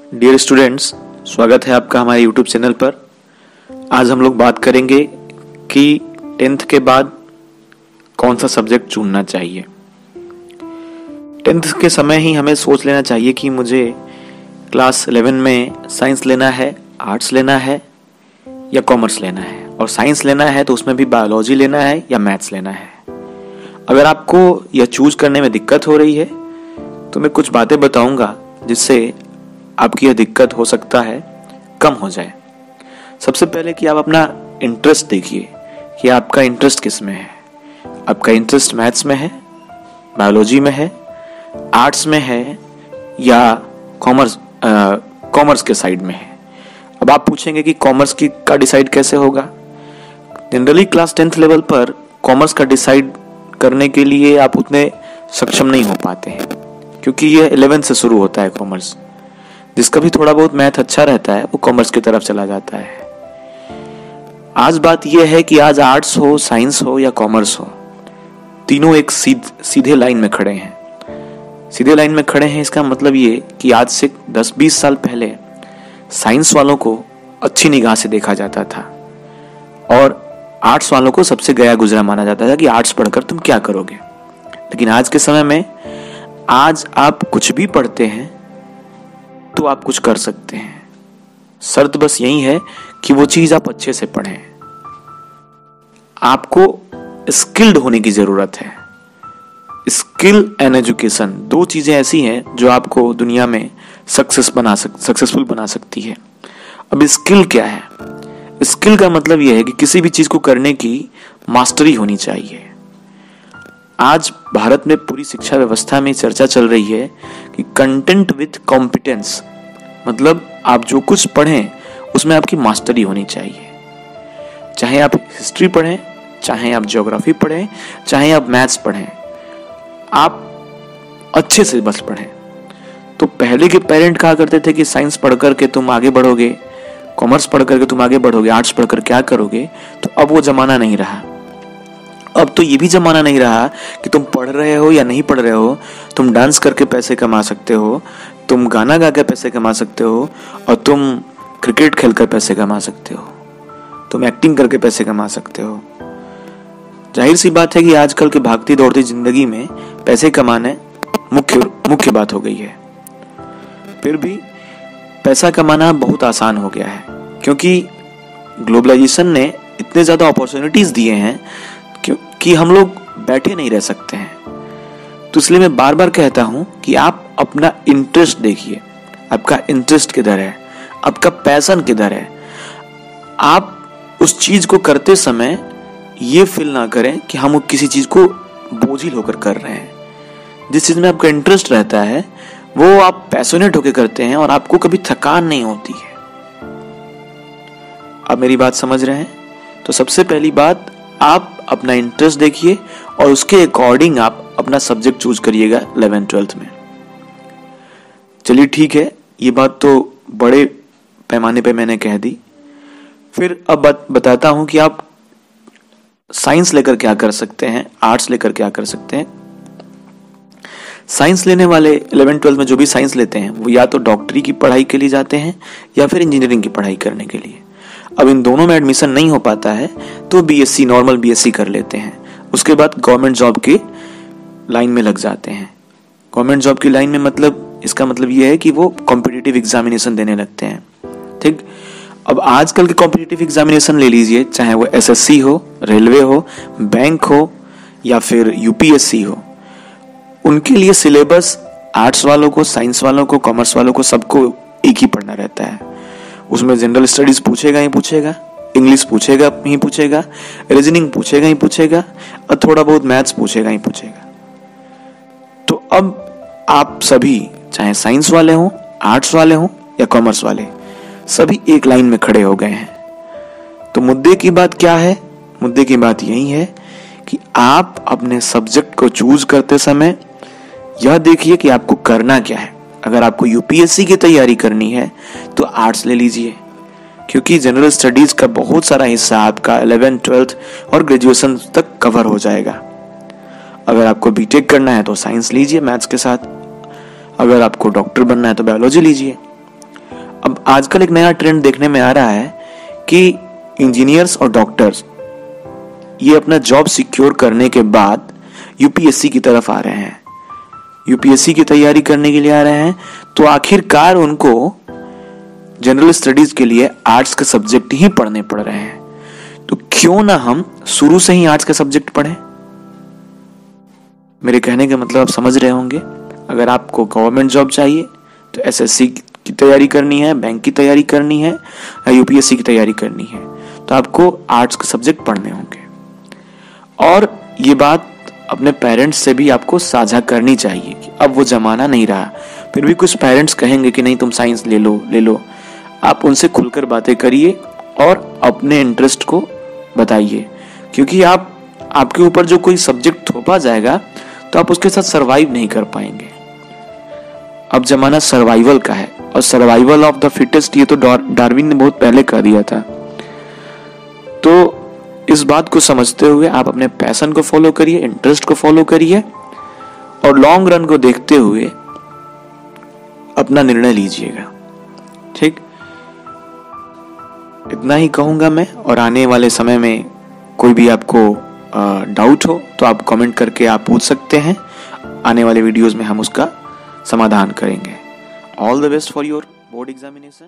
Dear students, स्वागत है आपका हमारे यूट्यूब चैनल पर। आज हम लोग बात करेंगे कि 10th के बाद कौन सा सब्जेक्ट चुनना चाहिए। 10th के समय ही हमें सोच लेना चाहिए कि मुझे क्लास 11 में साइंस लेना है, आर्ट्स लेना है या कॉमर्स लेना है। और साइंस लेना है तो उसमें भी बायोलॉजी लेना है या मैथ्स लेना है। अगर आपको यह चूज करने में दिक्कत हो रही है तो मैं कुछ बातें बताऊंगा जिससे आपकी यह दिक्कत हो सकता है कम हो जाए। सबसे पहले कि आप अपना इंटरेस्ट देखिए कि आपका इंटरेस्ट किस में है। आपका इंटरेस्ट मैथ्स में है, बायोलॉजी में है, आर्ट्स में है या कॉमर्स के साइड में है। अब आप पूछेंगे कि कॉमर्स की का डिसाइड कैसे होगा। जनरली क्लास 10th लेवल पर कॉमर्स का डिसाइड करने के लिए आप उतने सक्षम नहीं हो पाते हैं, क्योंकि ये 11 से शुरू होता है कॉमर्स। जिसका भी थोड़ा बहुत मैथ अच्छा रहता है वो कॉमर्स की तरफ चला जाता है। आज बात यह है कि आज आर्ट्स हो, साइंस हो या कॉमर्स हो, तीनों एक सीधे लाइन में खड़े हैं। सीधे लाइन में खड़े हैं इसका मतलब ये कि आज से 10-20 साल पहले साइंस वालों को अच्छी निगाह से देखा जाता था और आर्ट्स वालों को सबसे गया गुजरा माना जाता था कि आर्ट्स पढ़कर तुम क्या करोगे। लेकिन आज के समय में आज आप कुछ भी पढ़ते हैं तो आप कुछ कर सकते हैं। शर्त बस यही है कि वो चीज आप अच्छे से पढ़ें। आपको स्किल्ड होने की जरूरत है। स्किल एंड एजुकेशन दो चीजें ऐसी हैं जो आपको दुनिया में सक्सेसफुल बना सकती है। अब स्किल क्या है? स्किल का मतलब यह है कि किसी भी चीज को करने की मास्टरी होनी चाहिए। आज भारत में पूरी शिक्षा व्यवस्था में चर्चा चल रही है कि कंटेंट विथ कॉम्पिटेंस, मतलब आप जो कुछ पढ़ें उसमें आपकी मास्टरी होनी चाहिए। चाहे आप हिस्ट्री पढ़ें, चाहे आप ज्योग्राफी पढ़ें, चाहे आप मैथ्स पढ़ें, आप अच्छे से बस पढ़ें। तो पहले के पेरेंट कहा करते थे कि साइंस पढ़कर के तुम आगे बढ़ोगे, कॉमर्स पढ़कर के तुम आगे बढ़ोगे, आर्ट्स पढ़कर क्या करोगे। तो अब वो जमाना नहीं रहा। अब तो ये भी जमाना नहीं रहा कि तुम पढ़ रहे हो या नहीं पढ़ रहे हो, तुम डांस करके पैसे कमा सकते हो, तुम गाना गा के पैसे कमा सकते हो और तुम क्रिकेट खेलकर पैसे कमा सकते हो, तुम एक्टिंग करके पैसे कमा सकते हो। जाहिर सी बात है कि आजकल की भागती दौड़ती जिंदगी में पैसे कमाने मुख्य बात हो गई है। फिर भी पैसा कमाना बहुत आसान हो गया है, क्योंकि ग्लोबलाइजेशन ने इतने ज्यादा अपॉर्चुनिटीज दिए हैं कि हम लोग बैठे नहीं रह सकते हैं। तो इसलिए मैं बार बार कहता हूं कि आप अपना इंटरेस्ट देखिए। आपका इंटरेस्ट किधर है, आपका पैशन किधर है। आप उस चीज को करते समय ये फील ना करें कि हम किसी चीज को बोझिल होकर कर रहे हैं। जिस चीज में आपका इंटरेस्ट रहता है वो आप पैशनेट होकर करते हैं और आपको कभी थकान नहीं होती है। आप मेरी बात समझ रहे हैं? तो सबसे पहली बात, आप अपना इंटरेस्ट देखिए और उसके अकॉर्डिंग आप अपना सब्जेक्ट चूज करिएगा 11th-12th में। चलिए ठीक है, ये बात तो बड़े पैमाने पे मैंने कह दी। फिर अब बताता हूं कि आप साइंस लेकर क्या कर सकते हैं, आर्ट्स लेकर क्या कर सकते हैं। साइंस लेने वाले 11th-12th में जो भी साइंस लेते हैं वो या तो डॉक्टरी की पढ़ाई के लिए जाते हैं या फिर इंजीनियरिंग की पढ़ाई करने के लिए। अब इन दोनों में एडमिशन नहीं हो पाता है तो बीएससी, नॉर्मल बीएससी कर लेते हैं। उसके बाद गवर्नमेंट जॉब के लाइन में लग जाते हैं। गवर्नमेंट जॉब की लाइन में मतलब इसका मतलब यह है कि वो कॉम्पिटिटिव एग्जामिनेशन देने लगते हैं। ठीक, अब आजकल के कॉम्पिटिटिव एग्जामिनेशन ले लीजिए, चाहे वो एसएससी हो, रेलवे हो, बैंक हो या फिर यूपीएससी हो, उनके लिए सिलेबस आर्ट्स वालों को, साइंस वालों को, कॉमर्स वालों को सबको एक ही पढ़ना रहता है। उसमें जनरल स्टडीज पूछेगा ही पूछेगा, इंग्लिश पूछेगा ही पूछेगा, रीजनिंग पूछेगा ही पूछेगा और थोड़ा बहुत मैथ्स पूछेगा ही पूछेगा। तो अब आप सभी, चाहे साइंस वाले हों, आर्ट्स वाले हों या कॉमर्स वाले, सभी एक लाइन में खड़े हो गए हैं। तो मुद्दे की बात क्या है? मुद्दे की बात यही है कि आप अपने सब्जेक्ट को चूज करते समय यह देखिए कि आपको करना क्या है। अगर आपको यूपीएससी की तैयारी करनी है तो आर्ट्स ले लीजिए, क्योंकि जनरल स्टडीज का बहुत सारा हिस्सा आपका 11th-12th और ग्रेजुएशन तक कवर हो जाएगा। अगर आपको बीटेक करना है तो साइंस लीजिए मैथ्स के साथ, अगर आपको डॉक्टर बनना है तो बायोलॉजी लीजिए। अब आजकल एक नया ट्रेंड देखने में आ रहा है कि इंजीनियर्स और डॉक्टर्स ये अपना जॉब सिक्योर करने के बाद यूपीएससी की तरफ आ रहे हैं, यूपीएससी की तैयारी करने के लिए आ रहे हैं। तो आखिरकार उनको जनरल स्टडीज के लिए आर्ट्स के सब्जेक्ट ही पढ़ने पड़ रहे हैं। तो क्यों ना हम शुरू से ही आर्ट्स का सब्जेक्ट पढ़ें। मेरे कहने का मतलब आप समझ रहे होंगे। अगर आपको गवर्नमेंट जॉब चाहिए तो एसएससी की तैयारी करनी है, बैंक की तैयारी करनी है या यूपीएससी की तैयारी करनी है, तो आपको आर्ट्स के सब्जेक्ट पढ़ने होंगे। और ये बात अपने पेरेंट्स से भी आपको साझा करनी चाहिए कि अब वो जमाना नहीं रहा। फिर भी कुछ पेरेंट्स कहेंगे कि नहीं तुम साइंस ले लो। आप उनसे खुलकर बातें करिए और अपने इंटरेस्ट को बताइए, क्योंकि आपके ऊपर जो कोई सब्जेक्ट थोपा जाएगा तो आप उसके साथ सरवाइव नहीं कर पाएंगे। अब जमाना सर्वाइवल का है और सर्वाइवल ऑफ द फिटेस्ट ये तो डार्विन ने बहुत पहले कह दिया था। तो इस बात को समझते हुए आप अपने पैशन को फॉलो करिए, इंटरेस्ट को फॉलो करिए और लॉन्ग रन को देखते हुए अपना निर्णय लीजिएगा। ठीक, इतना ही कहूंगा मैं। और आने वाले समय में कोई भी आपको डाउट हो तो आप कमेंट करके आप पूछ सकते हैं। आने वाले वीडियोस में हम उसका समाधान करेंगे। All the best for your board examination.